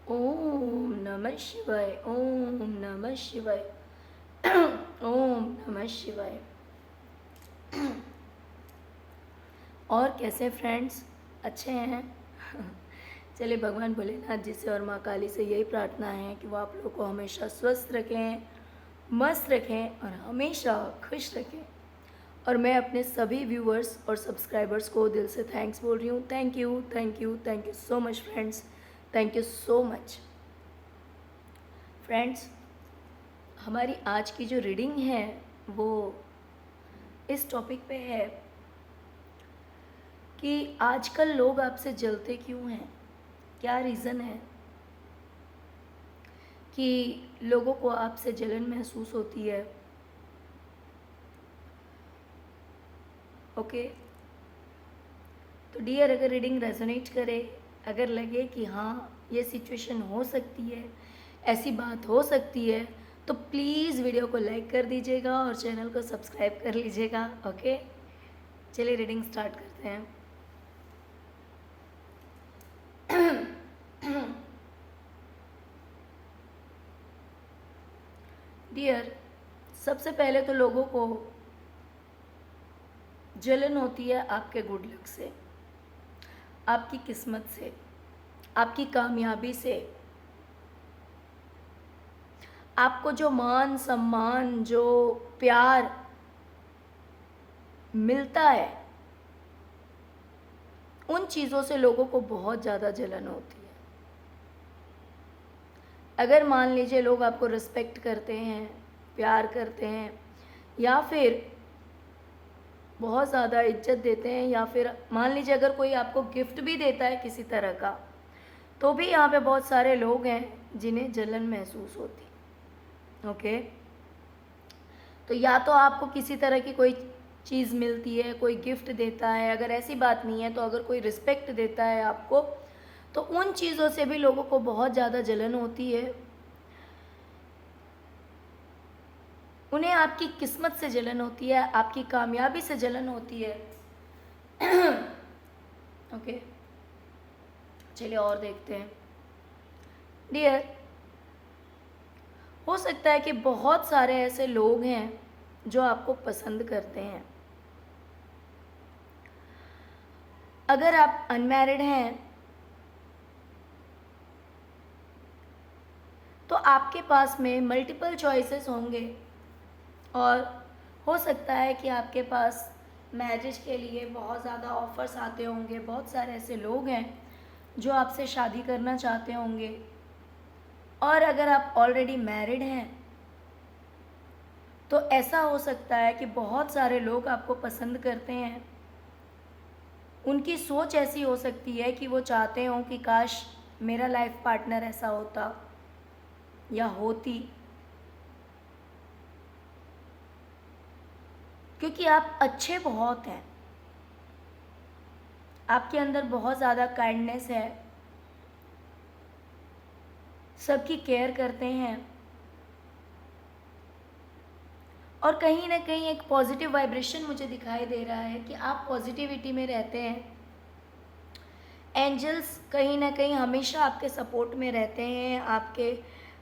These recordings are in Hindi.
ओम नमः शिवाय। ओम नमः शिवाय। ओम नमः शिवाय। और कैसे फ्रेंड्स, अच्छे हैं? चलिए, भगवान भोलेनाथ जी से और माँ काली से यही प्रार्थना है कि वो आप लोगों को हमेशा स्वस्थ रखें, मस्त रखें और हमेशा खुश रखें। और मैं अपने सभी व्यूअर्स और सब्सक्राइबर्स को दिल से थैंक्स बोल रही हूँ। Thank you, thank you, thank you so much friends. Thank you so much friends. हमारी आज की जो रीडिंग है वो इस टॉपिक पे है कि आजकल लोग आपसे जलते क्यों हैं। क्या रीज़न है कि लोगों को आपसे जलन महसूस होती है। ओके, तो डियर, अगर रीडिंग रेजोनेट करे, अगर लगे कि हाँ ये सिचुएशन हो सकती है, ऐसी बात हो सकती है, तो प्लीज़ वीडियो को लाइक कर दीजिएगा और चैनल को सब्सक्राइब कर लीजिएगा। ओके, चलिए रीडिंग स्टार्ट करते हैं। डियर, सबसे पहले तो लोगों को जलन होती है आपके गुड लक से, आपकी किस्मत से, आपकी कामयाबी से। आपको जो मान सम्मान, जो प्यार मिलता है, उन चीज़ों से लोगों को बहुत ज़्यादा जलन होती है। अगर मान लीजिए लोग आपको रिस्पेक्ट करते हैं, प्यार करते हैं, या फिर बहुत ज़्यादा इज्जत देते हैं, या फिर मान लीजिए अगर कोई आपको गिफ्ट भी देता है किसी तरह का, तो भी यहाँ पे बहुत सारे लोग हैं जिन्हें जलन महसूस होती है। ओके, तो या तो आपको किसी तरह की कोई चीज़ मिलती है, कोई गिफ्ट देता है, अगर ऐसी बात नहीं है तो अगर कोई रिस्पेक्ट देता है आपको, तो उन चीज़ों से भी लोगों को बहुत ज़्यादा जलन होती है। उन्हें आपकी किस्मत से जलन होती है, आपकी कामयाबी से जलन होती है। ओके, चलिए और देखते हैं। डियर, हो सकता है कि बहुत सारे ऐसे लोग हैं जो आपको पसंद करते हैं। अगर आप अनमैरिड हैं तो आपके पास में मल्टीपल चॉइसेस होंगे, और हो सकता है कि आपके पास मैरिज के लिए बहुत ज़्यादा ऑफ़र्स आते होंगे। बहुत सारे ऐसे लोग हैं जो आपसे शादी करना चाहते होंगे। और अगर आप ऑलरेडी मैरिड हैं तो ऐसा हो सकता है कि बहुत सारे लोग आपको पसंद करते हैं। उनकी सोच ऐसी हो सकती है कि वो चाहते हों कि काश मेरा लाइफ पार्टनर ऐसा होता या होती, क्योंकि आप अच्छे बहुत हैं, आपके अंदर बहुत ज़्यादा काइंडनेस है, सबकी केयर करते हैं, और कहीं ना कहीं एक पॉजिटिव वाइब्रेशन मुझे दिखाई दे रहा है कि आप पॉजिटिविटी में रहते हैं। एंजल्स कहीं ना कहीं हमेशा आपके सपोर्ट में रहते हैं, आपके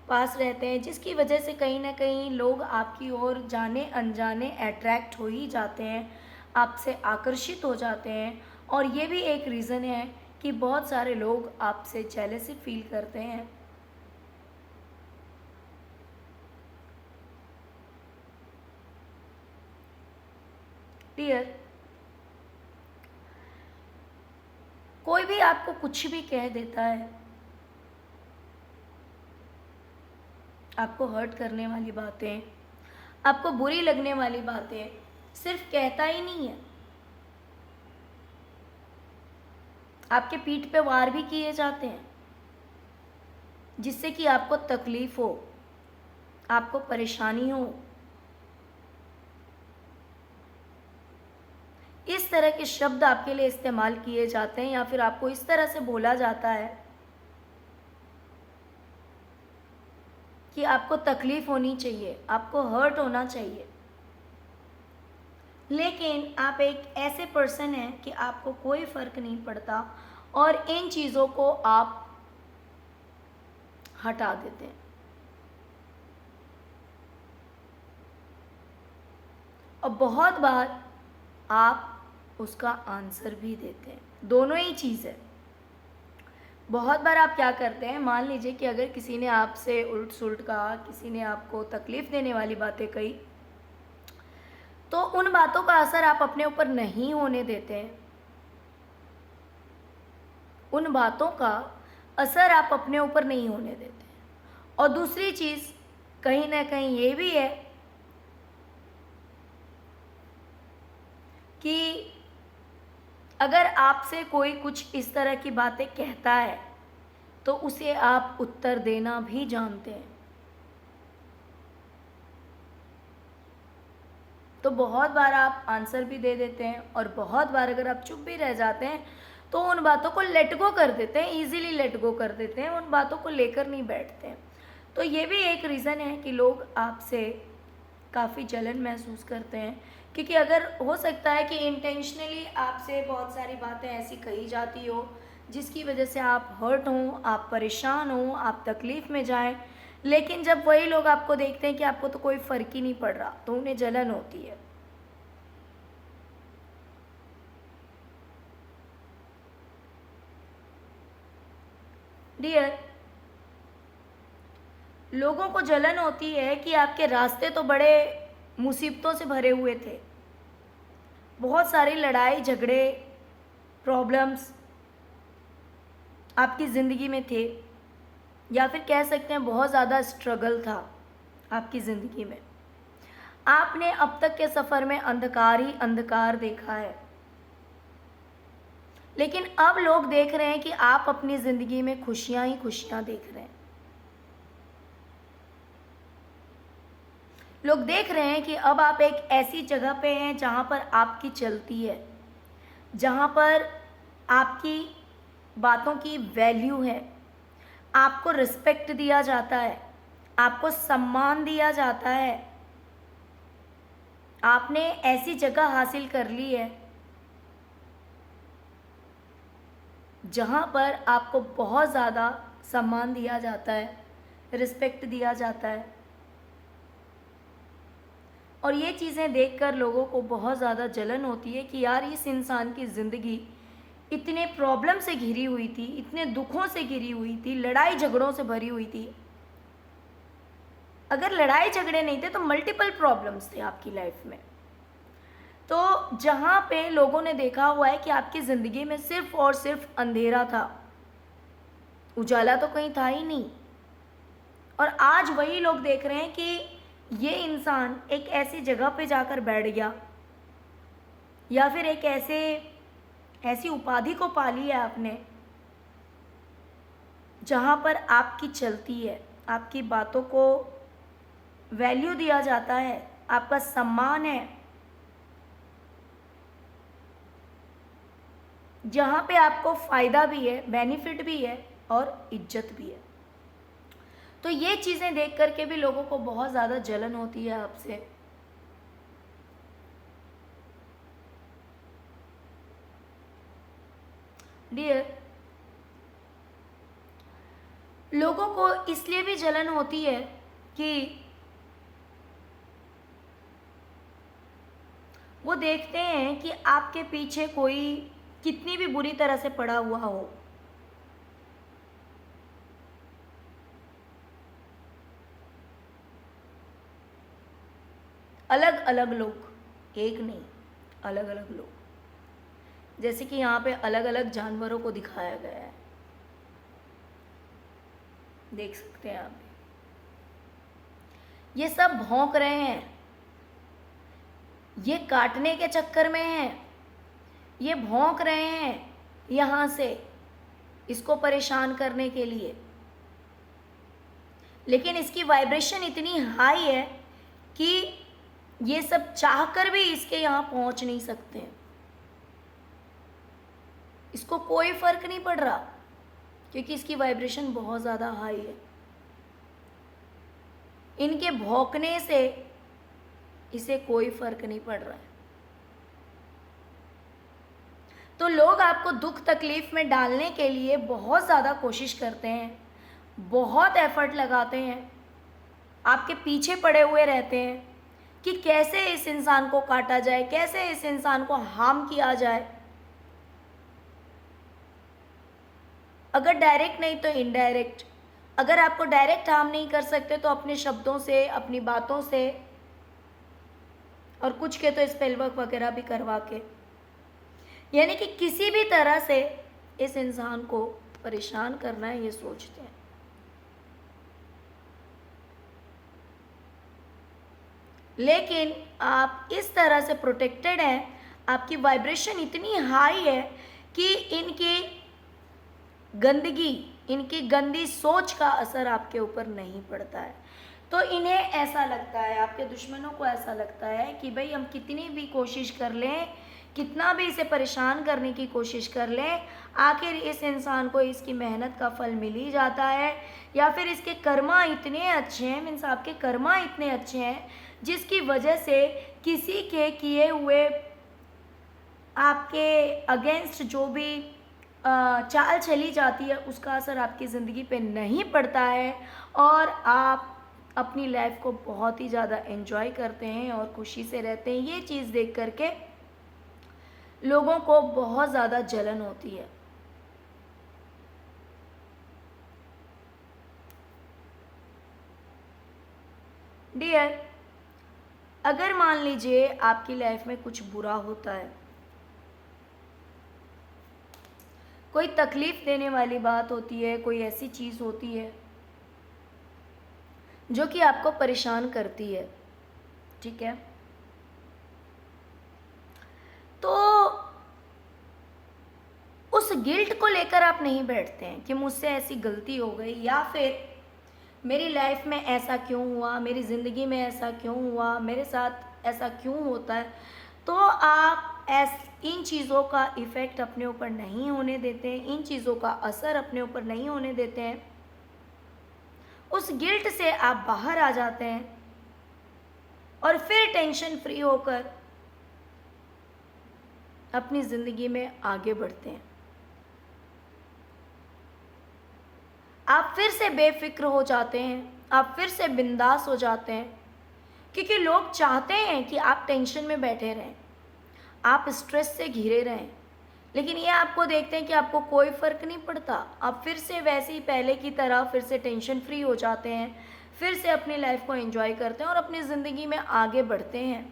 पास रहते हैं, जिसकी वजह से कहीं ना कहीं लोग आपकी ओर जाने अनजाने अट्रैक्ट हो ही जाते हैं, आपसे आकर्षित हो जाते हैं। और ये भी एक रीज़न है कि बहुत सारे लोग आपसे जेलसी फील करते हैं। डियर, कोई भी आपको कुछ भी कह देता है, आपको हर्ट करने वाली बातें, आपको बुरी लगने वाली बातें, सिर्फ कहता ही नहीं है, आपके पीठ पे वार भी किए जाते हैं, जिससे कि आपको तकलीफ हो, आपको परेशानी हो। इस तरह के शब्द आपके लिए इस्तेमाल किए जाते हैं, या फिर आपको इस तरह से बोला जाता है कि आपको तकलीफ होनी चाहिए, आपको हर्ट होना चाहिए। लेकिन आप एक ऐसे पर्सन हैं कि आपको कोई फ़र्क नहीं पड़ता, और इन चीज़ों को आप हटा देते हैं। और बहुत बार आप उसका आंसर भी देते हैं, दोनों ही चीज़ है। बहुत बार आप क्या करते हैं, मान लीजिए कि अगर किसी ने आपसे उल्ट सुलट कहा, किसी ने आपको तकलीफ़ देने वाली बातें कही, तो उन बातों का असर आप अपने ऊपर नहीं होने देते हैं। उन बातों का असर आप अपने ऊपर नहीं होने देते हैं। और दूसरी चीज़ कहीं ना कहीं ये भी है कि अगर आपसे कोई कुछ इस तरह की बातें कहता है तो उसे आप उत्तर देना भी जानते हैं। तो बहुत बार आप आंसर भी दे देते हैं, और बहुत बार अगर आप चुप भी रह जाते हैं तो उन बातों को लेट गो कर देते हैं, इजीली लेट गो कर देते हैं, उन बातों को लेकर नहीं बैठते हैं। तो ये भी एक रीज़न है कि लोग आपसे काफ़ी जलन महसूस करते हैं, क्योंकि अगर हो सकता है कि इंटेंशनली आपसे बहुत सारी बातें ऐसी कही जाती हो जिसकी वजह से आप हर्ट हों, आप परेशान हों, आप तकलीफ़ में जाएं, लेकिन जब वही लोग आपको देखते हैं कि आपको तो कोई फ़र्क ही नहीं पड़ रहा, तो उन्हें जलन होती है। डियर, लोगों को जलन होती है कि आपके रास्ते तो बड़े मुसीबतों से भरे हुए थे, बहुत सारी लड़ाई झगड़े, प्रॉब्लम्स आपकी ज़िंदगी में थे, या फिर कह सकते हैं बहुत ज़्यादा स्ट्रगल था आपकी ज़िंदगी में। आपने अब तक के सफ़र में अंधकार ही अंधकार देखा है, लेकिन अब लोग देख रहे हैं कि आप अपनी ज़िंदगी में खुशियां ही खुशियां देख रहे हैं। लोग देख रहे हैं कि अब आप एक ऐसी जगह पे हैं जहां पर आपकी चलती है, जहां पर आपकी बातों की वैल्यू है, आपको रिस्पेक्ट दिया जाता है, आपको सम्मान दिया जाता है, आपने ऐसी जगह हासिल कर ली है जहाँ पर आपको बहुत ज़्यादा सम्मान दिया जाता है, रिस्पेक्ट दिया जाता है। और ये चीज़ें देखकर लोगों को बहुत ज़्यादा जलन होती है कि यार इस इंसान की ज़िंदगी इतने प्रॉब्लम से घिरी हुई थी, इतने दुखों से घिरी हुई थी, लड़ाई झगड़ों से भरी हुई थी। अगर लड़ाई झगड़े नहीं थे तो मल्टीपल प्रॉब्लम्स थे आपकी लाइफ में। तो जहाँ पे लोगों ने देखा हुआ है कि आपकी ज़िंदगी में सिर्फ और सिर्फ अंधेरा था, उजाला तो कहीं था ही नहीं, और आज वही लोग देख रहे हैं कि ये इंसान एक ऐसी जगह पे जाकर बैठ गया, या फिर एक ऐसी उपाधि को पा लिया है आपने जहाँ पर आपकी चलती है, आपकी बातों को वैल्यू दिया जाता है, आपका सम्मान है, जहाँ पे आपको फ़ायदा भी है, बेनिफिट भी है और इज्जत भी है। तो ये चीज़ें देख करके भी लोगों को बहुत ज़्यादा जलन होती है आपसे। डियर, लोगों को इसलिए भी जलन होती है कि वो देखते हैं कि आपके पीछे कोई कितनी भी बुरी तरह से पड़ा हुआ हो, अलग अलग लोग, एक नहीं, अलग अलग लोग, जैसे कि यहाँ पे अलग अलग जानवरों को दिखाया गया है, देख सकते हैं आप। ये सब भौंक रहे हैं, ये काटने के चक्कर में हैं, ये भौंक रहे हैं यहाँ से इसको परेशान करने के लिए, लेकिन इसकी वाइब्रेशन इतनी हाई है कि ये सब चाहकर भी इसके यहाँ पहुँच नहीं सकते हैं। इसको कोई फर्क नहीं पड़ रहा क्योंकि इसकी वाइब्रेशन बहुत ज़्यादा हाई है। इनके भौंकने से इसे कोई फर्क नहीं पड़ रहा है। तो लोग आपको दुख तकलीफ में डालने के लिए बहुत ज़्यादा कोशिश करते हैं, बहुत एफर्ट लगाते हैं, आपके पीछे पड़े हुए रहते हैं कि कैसे इस इंसान को काटा जाए, कैसे इस इंसान को हार्म किया जाए। अगर डायरेक्ट नहीं तो इनडायरेक्ट। अगर आपको डायरेक्ट हार्म नहीं कर सकते तो अपने शब्दों से, अपनी बातों से, और कुछ के तो स्पेल वर्क वगैरह भी करवा के, यानी कि किसी भी तरह से इस इंसान को परेशान करना है, ये सोचते हैं। लेकिन आप इस तरह से प्रोटेक्टेड हैं, आपकी वाइब्रेशन इतनी हाई है कि इनकी गंदगी, इनकी गंदी सोच का असर आपके ऊपर नहीं पड़ता है। तो इन्हें ऐसा लगता है, आपके दुश्मनों को ऐसा लगता है कि भाई हम कितनी भी कोशिश कर लें, कितना भी इसे परेशान करने की कोशिश कर लें, आखिर इस इंसान को इसकी मेहनत का फल मिल ही जाता है, या फिर इसके कर्मा इतने अच्छे हैं, मीन्स आपके कर्मा इतने अच्छे हैं जिसकी वजह से किसी के किए हुए आपके अगेंस्ट जो भी चाल चली जाती है उसका असर आपकी ज़िंदगी पे नहीं पड़ता है, और आप अपनी लाइफ को बहुत ही ज़्यादा एंजॉय करते हैं और खुशी से रहते हैं। ये चीज़ देख करके लोगों को बहुत ज़्यादा जलन होती है। डियर, अगर मान लीजिए आपकी लाइफ में कुछ बुरा होता है, कोई तकलीफ देने वाली बात होती है, कोई ऐसी चीज़ होती है जो कि आपको परेशान करती है, ठीक है, तो उस गिल्ट को लेकर आप नहीं बैठते हैं कि मुझसे ऐसी गलती हो गई, या फिर मेरी लाइफ में ऐसा क्यों हुआ, मेरी ज़िंदगी में ऐसा क्यों हुआ, मेरे साथ ऐसा क्यों होता है। तो आप इन चीज़ों का इफ़ेक्ट अपने ऊपर नहीं होने देते हैं, इन चीज़ों का असर अपने ऊपर नहीं होने देते हैं। उस गिल्ट से आप बाहर आ जाते हैं और फिर टेंशन फ्री होकर अपनी ज़िंदगी में आगे बढ़ते हैं। आप फिर से बेफिक्र हो जाते हैं, आप फिर से बिंदास हो जाते हैं, क्योंकि लोग चाहते हैं कि आप टेंशन में बैठे रहें, आप स्ट्रेस से घिरे रहें, लेकिन ये आपको देखते हैं कि आपको कोई फ़र्क नहीं पड़ता। आप फिर से वैसे ही पहले की तरह फिर से टेंशन फ्री हो जाते हैं, फिर से अपनी लाइफ को एंजॉय करते हैं और अपनी ज़िंदगी में आगे बढ़ते हैं।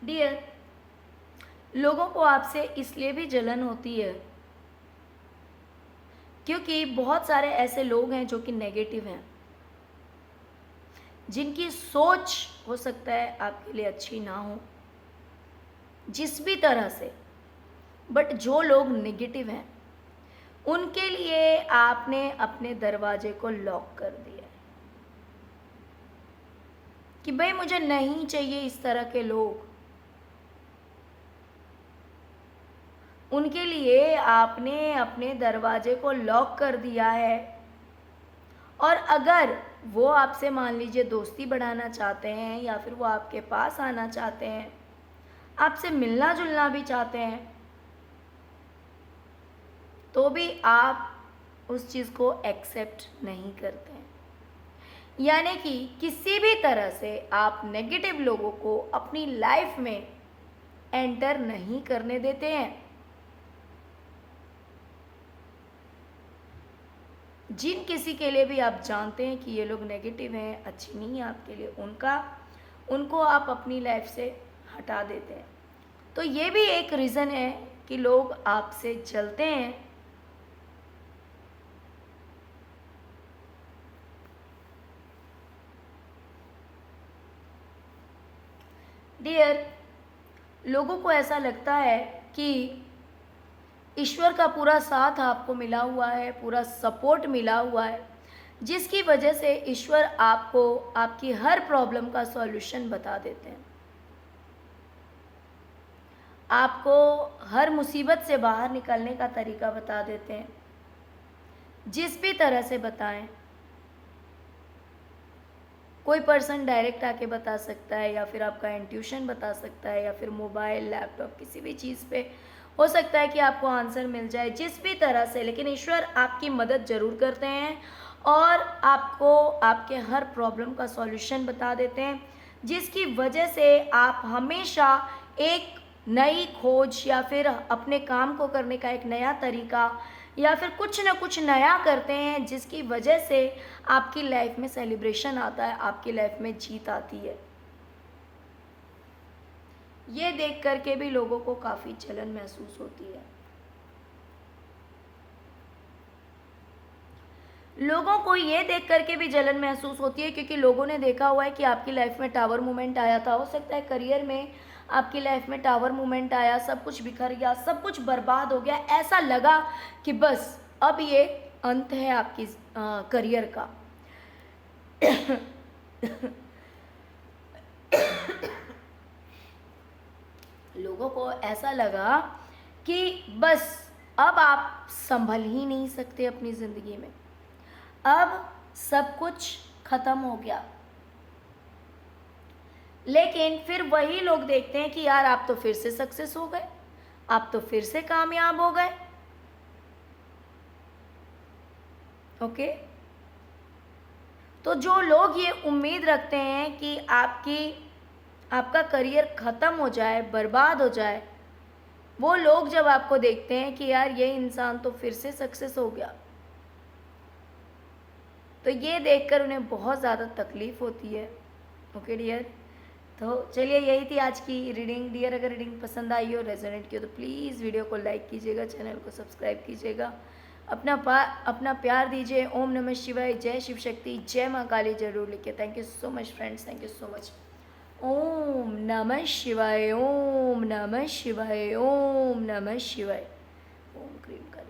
डियर, लोगों को आपसे इसलिए भी जलन होती है क्योंकि बहुत सारे ऐसे लोग हैं जो कि नेगेटिव हैं, जिनकी सोच हो सकता है आपके लिए अच्छी ना हो जिस भी तरह से, बट जो लोग नेगेटिव हैं उनके लिए आपने अपने दरवाजे को लॉक कर दिया है कि भाई मुझे नहीं चाहिए इस तरह के लोग। उनके लिए आपने अपने दरवाजे को लॉक कर दिया है, और अगर वो आपसे मान लीजिए दोस्ती बढ़ाना चाहते हैं या फिर वो आपके पास आना चाहते हैं, आपसे मिलना जुलना भी चाहते हैं, तो भी आप उस चीज़ को एक्सेप्ट नहीं करते हैं। यानी कि किसी भी तरह से आप नेगेटिव लोगों को अपनी लाइफ में एंटर नहीं करने देते हैं। जिन किसी के लिए भी आप जानते हैं कि ये लोग नेगेटिव हैं, अच्छी नहीं है आपके लिए, उनको आप अपनी लाइफ से हटा देते हैं। तो ये भी एक रीज़न है कि लोग आपसे जलते हैं। डियर, लोगों को ऐसा लगता है कि ईश्वर का पूरा साथ आपको मिला हुआ है, पूरा सपोर्ट मिला हुआ है, जिसकी वजह से ईश्वर आपको आपकी हर प्रॉब्लम का सॉल्यूशन बता देते हैं, आपको हर मुसीबत से बाहर निकलने का तरीका बता देते हैं। जिस भी तरह से बताएं, कोई पर्सन डायरेक्ट आके बता सकता है, या फिर आपका इंट्यूशन बता सकता है, या फिर मोबाइल, लैपटॉप, किसी भी चीज़ पे हो सकता है कि आपको आंसर मिल जाए, जिस भी तरह से। लेकिन ईश्वर आपकी मदद ज़रूर करते हैं और आपको आपके हर प्रॉब्लम का सॉल्यूशन बता देते हैं, जिसकी वजह से आप हमेशा एक नई खोज या फिर अपने काम को करने का एक नया तरीका या फिर कुछ ना कुछ नया करते हैं, जिसकी वजह से आपकी लाइफ में सेलिब्रेशन आता है, आपकी लाइफ में जीत आती है। ये देख करके भी लोगों को काफ़ी जलन महसूस होती है। लोगों को ये देख करके भी जलन महसूस होती है, क्योंकि लोगों ने देखा हुआ है कि आपकी लाइफ में टावर मूवमेंट आया था। हो सकता है करियर में आपकी लाइफ में टावर मूवमेंट आया, सब कुछ बिखर गया, सब कुछ बर्बाद हो गया, ऐसा लगा कि बस अब ये अंत है आपकी करियर का। लोगों को ऐसा लगा कि बस अब आप संभल ही नहीं सकते अपनी ज़िंदगी में, अब सब कुछ खत्म हो गया। लेकिन फिर वही लोग देखते हैं कि यार आप तो फिर से सक्सेस हो गए, आप तो फिर से कामयाब हो गए। ओके, तो जो लोग ये उम्मीद रखते हैं कि आपका करियर ख़त्म हो जाए, बर्बाद हो जाए, वो लोग जब आपको देखते हैं कि यार ये इंसान तो फिर से सक्सेस हो गया, तो ये देखकर उन्हें बहुत ज़्यादा तकलीफ़ होती है। ओके डियर, तो चलिए यही थी आज की रीडिंग। डियर, अगर रीडिंग पसंद आई हो, रेजोनेट की हो, तो प्लीज़ वीडियो को लाइक कीजिएगा, चैनल को सब्सक्राइब कीजिएगा, अपना प्यार दीजिए। ओम नमः शिवाय, जय शिव शक्ति, जय माँ काली जरूर लिखिए। Thank you so much friends, thank you so much. ओम नमः शिवाय, ओम नमः शिवाय, ओम नमः शिवाय, ओम क्रीम काली।